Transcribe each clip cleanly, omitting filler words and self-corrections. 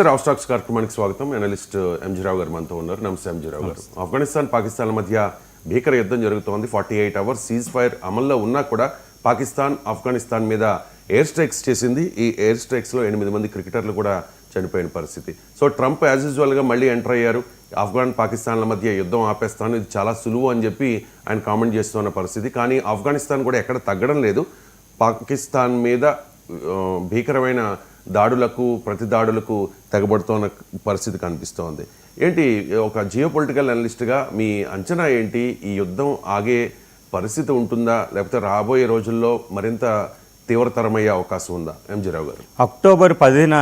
Rao stocks కార్యక్రమానికి స్వాగతం. Analyst MG రావు గారు మనతో ఉన్నారు. నమస్తే ఎంజీ రావు గారు. ఆఫ్ఘనిస్తాన్ పాకిస్తాన్ల మధ్య భీకర యుద్ధం జరుగుతోంది. 48 అవర్స్ సీజ్ ఫైర్ అమల్లో ఉన్నా కూడా పాకిస్తాన్ ఆఫ్ఘనిస్తాన్ మీద ఎయిర్ స్ట్రైక్స్ చేసింది. ఈ ఎయిర్ స్ట్రైక్స్లో 8 మంది క్రికెటర్లు కూడా చనిపోయిన పరిస్థితి. సో ట్రంప్ యాజ్ యూజువల్గా మళ్ళీ ఎంటర్ అయ్యారు. ఆఫ్ఘన్ పాకిస్తాన్ల మధ్య యుద్ధం ఆపేస్తాను, ఇది చాలా సులువు అని చెప్పి ఆయన కామెంట్ చేస్తున్న పరిస్థితి. కానీ ఆఫ్ఘనిస్తాన్ కూడా ఎక్కడ తగ్గడం లేదు. పాకిస్తాన్ మీద భీకరమైన దాడులకు ప్రతి దాడులకు తెగబడుతున్న పరిస్థితి కనిపిస్తోంది. ఏంటి ఒక జియో పొలిటికల్ అనలిస్ట్గా మీ అంచనా ఏంటి? ఈ యుద్ధం ఆగే పరిస్థితి ఉంటుందా, లేకపోతే రాబోయే రోజుల్లో మరింత తీవ్రతరమయ్యే అవకాశం ఉందా? ఎంజీ రావు గారు, అక్టోబర్ 10న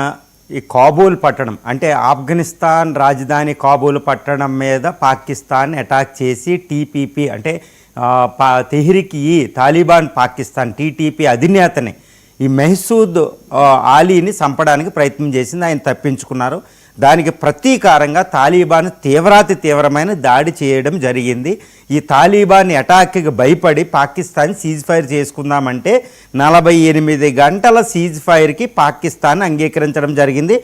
ఈ కాబూల్ పట్టణం అంటే ఆఫ్ఘనిస్తాన్ రాజధాని కాబూల్ పట్టణం మీద పాకిస్తాన్ అటాక్ చేసి టీపీపీ అంటే తెహ్రీక్ ఈ తాలిబాన్ పాకిస్తాన్ టీటీపీ అధినేతని ఈ మెహసూద్ ఆలీని చంపడానికి ప్రయత్నం చేసింది. ఆయన తప్పించుకున్నారు. దానికి ప్రతీకారంగా తాలిబాన్ తీవ్రమైన దాడి చేయడం జరిగింది. ఈ తాలిబాన్ అటాక్కి భయపడి పాకిస్తాన్ సీజ్ ఫైర్ చేసుకుందామంటే 48 గంటల సీజ్ ఫైర్కి పాకిస్తాన్ అంగీకరించడం జరిగింది.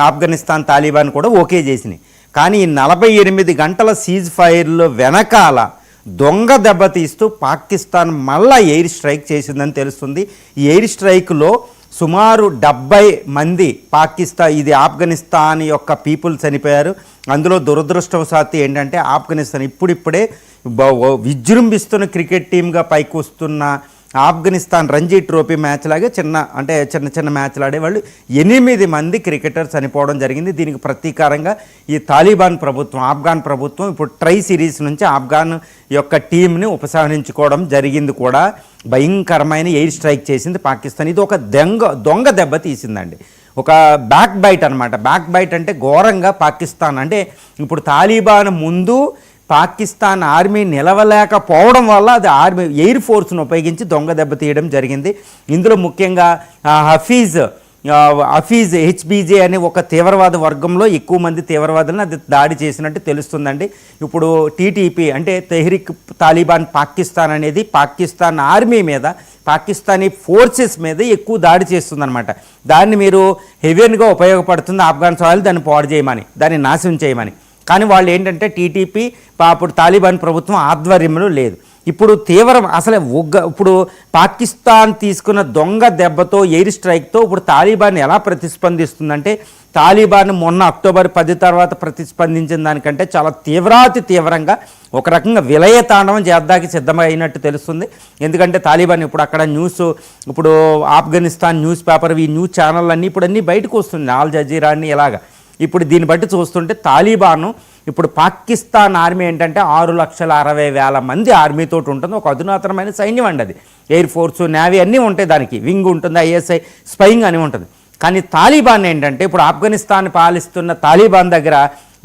ఆఫ్ఘనిస్తాన్ తాలిబాన్ కూడా ఓకే చేసినాయి. కానీ ఈ 48 గంటల సీజ్ ఫైర్లో వెనకాల దొంగ దెబ్బతీస్తూ పాకిస్తాన్ మళ్ళా ఎయిర్ స్ట్రైక్ చేసిందని తెలుస్తుంది. ఈ ఎయిర్ స్ట్రైక్లో సుమారు 70 మంది ఇది ఆఫ్ఘనిస్తాన్ యొక్క పీపుల్ చనిపోయారు. అందులో దురదృష్టవశాత్తు ఏంటంటే ఆఫ్ఘనిస్తాన్ ఇప్పుడిప్పుడే విజృంభిస్తున్న క్రికెట్ టీమ్గా పైకి వస్తున్న ఆఫ్ఘనిస్తాన్ రంజీ ట్రోఫీ మ్యాచ్ లాగే చిన్న మ్యాచ్లు ఆడేవాళ్ళు 8 మంది క్రికెటర్స్ చనిపోవడం జరిగింది. దీనికి ప్రతీకారంగా ఈ తాలిబాన్ ప్రభుత్వం ఆఫ్ఘాన్ ప్రభుత్వం ఇప్పుడు ట్రై సిరీస్ నుంచి ఆఫ్ఘాన్ యొక్క టీంని ఉపసంహరించుకోవడం జరిగింది. కూడా భయంకరమైన ఎయిర్ స్ట్రైక్ చేసింది పాకిస్తాన్. ఇది ఒక దొంగ దెబ్బ తీసిందండి. ఒక బ్యాక్ బైట్ అనమాట. బ్యాక్ బైట్ అంటే ఘోరంగా పాకిస్తాన్ అంటే ఇప్పుడు తాలిబాన్ ముందు పాకిస్తాన్ ఆర్మీ నిలవలేకపోవడం వల్ల అది ఆర్మీ ఎయిర్ ఫోర్స్ను ఉపయోగించి దొంగ దెబ్బ తీయడం జరిగింది. ఇందులో ముఖ్యంగా హఫీజ్ హెచ్బీజే అనే ఒక తీవ్రవాద వర్గంలో ఎక్కువ మంది తీవ్రవాదులను అది దాడి చేసినట్టు తెలుస్తుందండి. ఇప్పుడు టీటీపీ అంటే తెహ్రీక్ తాలిబాన్ పాకిస్తాన్ అనేది పాకిస్తాన్ ఆర్మీ మీద పాకిస్తానీ ఫోర్సెస్ మీద ఎక్కువ దాడి చేస్తుందన్నమాట. దాన్ని మీరు హెవెన్గా ఉపయోగపడుతుంది ఆఫ్ఘన్ సాయిల్ దాన్ని పాడు చేయమని, దాన్ని నాశనం చేయమని. కానీ వాళ్ళు ఏంటంటే టీటీపీ అప్పుడు తాలిబాన్ ప్రభుత్వం ఆధ్వర్యంలో లేదు. ఇప్పుడు ఇప్పుడు పాకిస్తాన్ తీసుకున్న దొంగ దెబ్బతో ఎయిర్ స్ట్రైక్తో ఇప్పుడు తాలిబాన్ ఎలా ప్రతిస్పందిస్తుందంటే తాలిబాన్ మొన్న అక్టోబర్ 10 తర్వాత ప్రతిస్పందించిన దానికంటే చాలా తీవ్రంగా ఒక రకంగా విలయతాండవం చేద్దాకి సిద్ధమైనట్టు తెలుస్తుంది. ఎందుకంటే తాలిబాన్ ఇప్పుడు అక్కడ ఇప్పుడు ఆఫ్ఘనిస్తాన్ న్యూస్ పేపర్ ఈ న్యూస్ ఛానల్ అన్నీ ఇప్పుడు అన్నీ బయటకు వస్తుంది, ఆల్ జజీరా అన్నీ ఇలాగా. ఇప్పుడు దీన్ని బట్టి చూస్తుంటే తాలిబాను ఇప్పుడు పాకిస్తాన్ ఆర్మీ ఏంటంటే 6,60,000 మంది ఆర్మీతో ఉంటుంది. ఒక అధునాతనమైన సైన్యం అండి అది. ఎయిర్ ఫోర్సు నేవీ అన్నీ ఉంటాయి, దానికి వింగ్ ఉంటుంది, ఐఎస్ఐ స్పైయింగ్ అని ఉంటుంది. కానీ తాలిబాన్ ఏంటంటే ఇప్పుడు ఆఫ్ఘనిస్తాన్ పాలిస్తున్న తాలిబాన్ దగ్గర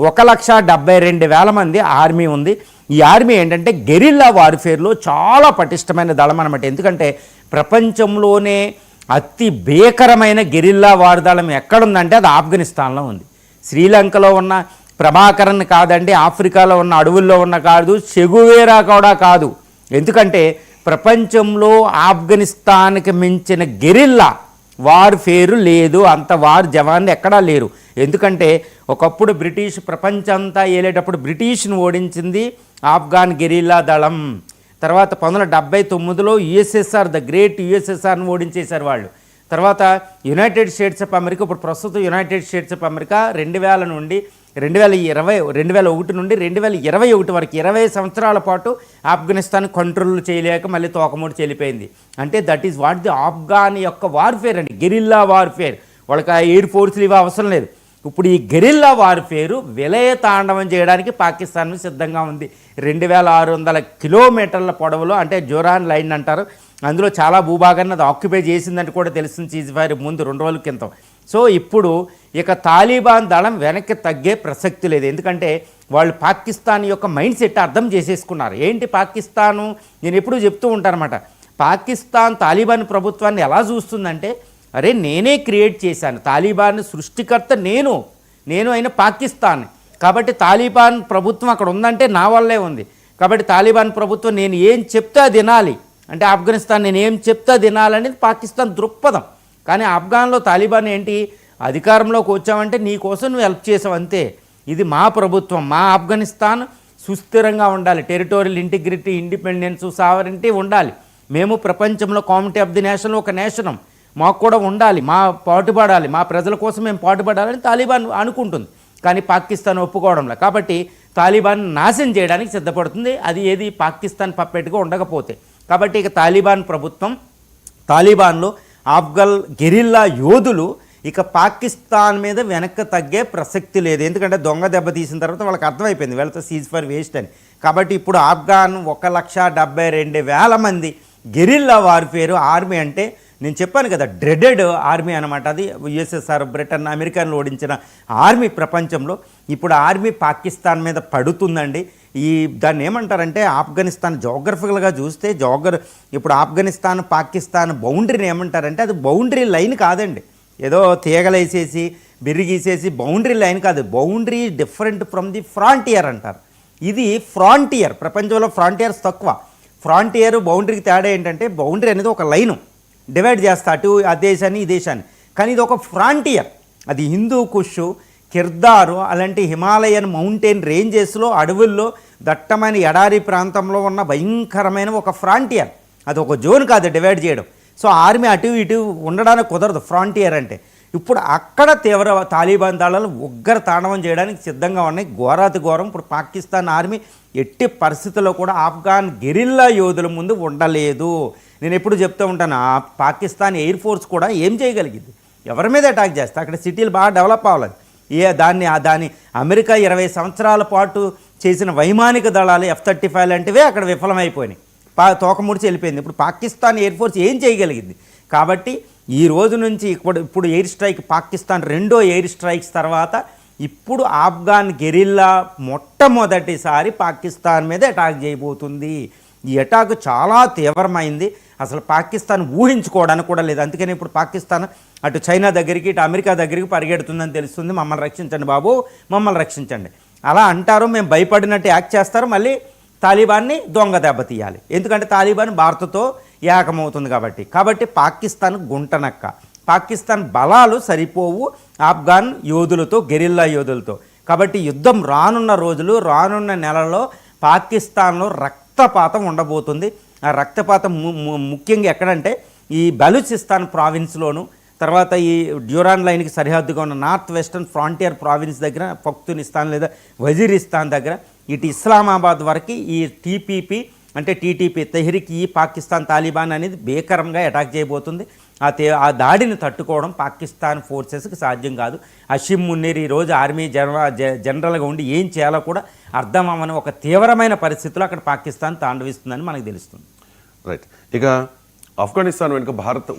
1,72,000 మంది ఆర్మీ ఉంది. ఈ ఆర్మీ ఏంటంటే గెరిల్లా వార్ఫేర్లో చాలా పటిష్టమైన దళం అనమాట. ఎందుకంటే ప్రపంచంలోనే అతి భీకరమైన గెరిల్లా వార్దళం ఎక్కడుందంటే అది ఆఫ్ఘనిస్తాన్లో ఉంది. శ్రీలంకలో ఉన్న ప్రభాకరన్ కాదండి, ఆఫ్రికాలో ఉన్న అడవుల్లో ఉన్న కాదు, చెగువేరా కూడా కాదు. ఎందుకంటే ప్రపంచంలో ఆఫ్ఘనిస్తాన్కి మించిన గెరిల్లా వార్ఫేరు లేదు, అంత వార్ జవాన్లు ఎక్కడా లేరు. ఎందుకంటే ఒకప్పుడు బ్రిటిష్ ప్రపంచంతా ఏలేటప్పుడు బ్రిటిష్ను ఓడించింది ఆఫ్ఘాన్ గెరిల్లా దళం. తర్వాత 1979లో యుఎస్ఎస్ఆర్ ద గ్రేట్ యుఎస్ఎస్ఆర్ను ఓడించేశారు వాళ్ళు. తర్వాత యునైటెడ్ స్టేట్స్ ఆఫ్ అమెరికా, ఇప్పుడు ప్రస్తుతం యునైటెడ్ స్టేట్స్ ఆఫ్ అమెరికా 2001 నుండి 2021 వరకు 20 సంవత్సరాల పాటు ఆఫ్ఘనిస్తాన్ కంట్రోల్ చేయలేక మళ్ళీ తోకమూడి చెల్లిపోయింది. అంటే that is what the Afghan యొక్క వార్ఫేర్ అండి, గెరిల్లా వార్ఫేర్. వాళ్ళకి ఎయిర్ ఫోర్స్లు ఇవి అవసరం లేదు. ఇప్పుడు ఈ గెరిల్లా వార్ఫేరు విలయతాండవం చేయడానికి పాకిస్తాన్ సిద్ధంగా ఉంది. 2,600 కిలోమీటర్ల పొడవులో అంటే జోరాన్ లైన్ అంటారు, అందులో చాలా భూభాగాన్ని అది ఆక్యుపై చేసిందని కూడా తెలిసింది సీజ్ ఫైర్ ముందు 2 రోజుల క్రితం. సో ఇప్పుడు ఇక తాలిబాన్ దళం వెనక్కి తగ్గే ప్రసక్తి లేదు. ఎందుకంటే వాళ్ళు పాకిస్తాన్ యొక్క మైండ్ సెట్ అర్థం చేసేసుకున్నారు. ఏంటి పాకిస్తాను, నేను ఎప్పుడూ చెప్తూ ఉంటానన్నమాట, పాకిస్తాన్ తాలిబాన్ ప్రభుత్వాన్ని ఎలా చూస్తుందంటే అరే నేనే క్రియేట్ చేశాను, తాలిబాన్ సృష్టికర్త నేను అయిన పాకిస్తాన్. కాబట్టి తాలిబాన్ ప్రభుత్వం అక్కడ ఉందంటే నా వల్లే ఉంది. కాబట్టి తాలిబాన్ ప్రభుత్వం నేను ఏం చెప్తే అది వినాలి, అంటే ఆఫ్ఘనిస్తాన్ నేను ఏం చెప్తే అది వినాలనేది పాకిస్తాన్ దృక్పథం. కానీ ఆఫ్ఘాన్లో తాలిబాన్ ఏంటి, అధికారంలోకి వచ్చామంటే నీ కోసం నువ్వు హెల్ప్ చేసావు అంతే. ఇది మా ప్రభుత్వం, మా ఆఫ్ఘనిస్తాన్ సుస్థిరంగా ఉండాలి, టెరిటోరియల్ ఇంటిగ్రిటీ, ఇండిపెండెన్స్, సావరెంటీ ఉండాలి. మేము ప్రపంచంలో కామిటీ ఆఫ్ ది నేషన్లో ఒక నేషనం, మాకు కూడా ఉండాలి, మా పాటుపడాలి, మా ప్రజల కోసం మేము పాటుపడాలని తాలిబాన్ అనుకుంటుంది. కానీ పాకిస్తాన్ ఒప్పుకోవడంలో, కాబట్టి తాలిబాన్ నాశనం చేయడానికి సిద్ధపడుతుంది. అది ఏది పాకిస్తాన్ పప్పెట్గా ఉండకపోతే. కాబట్టి ఇక తాలిబాన్ ప్రభుత్వం, తాలిబాన్లో ఆఫ్ఘన్ గెరిల్లా యోధులు ఇక పాకిస్తాన్ మీద వెనక్కి తగ్గే ప్రసక్తి లేదు. ఎందుకంటే దొంగ దెబ్బ తీసిన తర్వాత వాళ్ళకి అర్థమైపోయింది వీళ్ళతో సీజ్ ఫర్ వేస్ట్ అని. కాబట్టి ఇప్పుడు ఆఫ్ఘాన్ 1,72,000 మంది గెరిల్లా వార్ఫేర్ ఆర్మీ, అంటే నేను చెప్పాను కదా డ్రెడెడ్ ఆర్మీ అనమాట. అది యుఎస్ఎస్ఆర్, బ్రిటన్, అమెరికాను ఓడించిన ఆర్మీ ప్రపంచంలో. ఇప్పుడు ఆర్మీ పాకిస్తాన్ మీద పడుతుందండి. దాన్ని ఏమంటారంటే ఆఫ్ఘనిస్తాన్ జోగ్రఫికల్గా చూస్తే ఇప్పుడు ఆఫ్ఘనిస్తాన్ పాకిస్తాన్ బౌండరీని ఏమంటారంటే అది బౌండరీ లైన్ కాదండి, ఏదో తీగలేసేసి బిరిగీసేసి బౌండరీ లైన్ కాదు. Boundary different from the frontier అంటారు. ఇది ఫ్రాంటియర్, ప్రపంచంలో ఫ్రాంటియర్స్ తక్కువ. ఫ్రాంటియర్ బౌండరీకి తేడా ఏంటంటే బౌండరీ అనేది ఒక లైను డివైడ్ చేస్తా అటు ఆ దేశాన్ని ఈ దేశాన్ని, కానీ ఇది ఒక ఫ్రాంటియర్. అది హిందూ కుష్, కిర్దారు అలాంటి హిమాలయన్ మౌంటైన్ రేంజెస్లో, అడవుల్లో, దట్టమైన ఎడారి ప్రాంతంలో ఉన్న భయంకరమైన ఒక ఫ్రాంటియర్. అది ఒక జోన్ కాదు డివైడ్ చేయడం. సో ఆర్మీ అటు ఇటు ఉండడానికి కుదరదు ఫ్రాంటియర్ అంటే. ఇప్పుడు అక్కడ తీవ్ర తాలిబాన్ దళాలు ఉగ్ర తాండవం చేయడానికి సిద్ధంగా ఉన్నాయి. ఘోరాతి ఘోరం. ఇప్పుడు పాకిస్తాన్ ఆర్మీ ఎట్టి పరిస్థితుల్లో కూడా ఆఫ్ఘాన్ గెరిల్లా యోధుల ముందు ఉండలేదు. నేను ఎప్పుడు చెప్తూ ఉంటాను, ఆ పాకిస్తాన్ ఎయిర్ ఫోర్స్ కూడా ఏం చేయగలిగింది, ఎవరి మీద అటాక్ చేస్తే అక్కడ సిటీలు బాగా డెవలప్ అవ్వాలి. దాన్ని అమెరికా 20 సంవత్సరాల పాటు చేసిన వైమానిక దళాలు F-35 లాంటివే అక్కడ విఫలమైపోయినాయి, తోకముడిచి వెళ్ళిపోయింది. ఇప్పుడు పాకిస్తాన్ ఎయిర్ ఫోర్స్ ఏం చేయగలిగింది? కాబట్టి ఈ రోజు నుంచి ఇప్పుడు ఎయిర్ స్ట్రైక్, పాకిస్తాన్ రెండో ఎయిర్ స్ట్రైక్స్ తర్వాత ఇప్పుడు ఆఫ్ఘాన్ గెరిల్లా మొట్టమొదటిసారి పాకిస్తాన్ మీద అటాక్ చేయబోతుంది. ఈ అటాక్ చాలా తీవ్రమైంది, అసలు పాకిస్తాన్ ఊహించుకోవడానికి కూడా లేదు. అందుకని ఇప్పుడు పాకిస్తాన్ అటు చైనా దగ్గరికి ఇటు అమెరికా దగ్గరికి పరిగెడుతుందని తెలుస్తుంది. మమ్మల్ని రక్షించండి బాబు, మమ్మల్ని రక్షించండి అలా అంటారు. మేము భయపడినట్టు యాక్ట్ చేస్తారు. మళ్ళీ తాలిబాన్ని దొంగ దెబ్బతీయాలి, ఎందుకంటే తాలిబాన్ భారత్తో ఏకమవుతుంది కాబట్టి పాకిస్తాన్ గుంటనక్క. పాకిస్తాన్ బలాలు సరిపోవు ఆఫ్ఘాన్ యోధులతో, గెరిల్లా యోధులతో. కాబట్టి యుద్ధం రానున్న రోజులు, రానున్న నెలలో పాకిస్తాన్లో రక్తపాతం ఉండబోతుంది. ఆ రక్తపాతం ముఖ్యంగా ఎక్కడంటే ఈ బలూచిస్తాన్ ప్రావిన్స్లోను, తర్వాత ఈ డ్యూరాన్ లైన్కి సరిహద్దుగా ఉన్న నార్త్ వెస్టర్న్ ఫ్రాంటియర్ ప్రావిన్స్ దగ్గర, పఖ్తూనిస్తాన్ లేదా వజీరిస్తాన్ దగ్గర, ఇటు ఇస్లామాబాద్ వరకు ఈ టీపీపీ అంటే టీటీపీ, తెహ్రీక్ ఈ పాకిస్తాన్ తాలిబాన్ అనేది భీకరంగా అటాక్ చేయబోతుంది. ఆ దాడిని తట్టుకోవడం పాకిస్తాన్ ఫోర్సెస్కి సాధ్యం కాదు. హషీమ్ మున్నీర్ ఈరోజు ఆర్మీ జనరల్గా ఉండి ఏం చేయాలో కూడా అర్థం అవ్వని ఒక తీవ్రమైన పరిస్థితుల్లో అక్కడ పాకిస్తాన్ తాండవిస్తుందని మనకు తెలుస్తుంది. రైట్. ఇక ఆఫ్ఘనిస్తాన్ వెనుక భారత్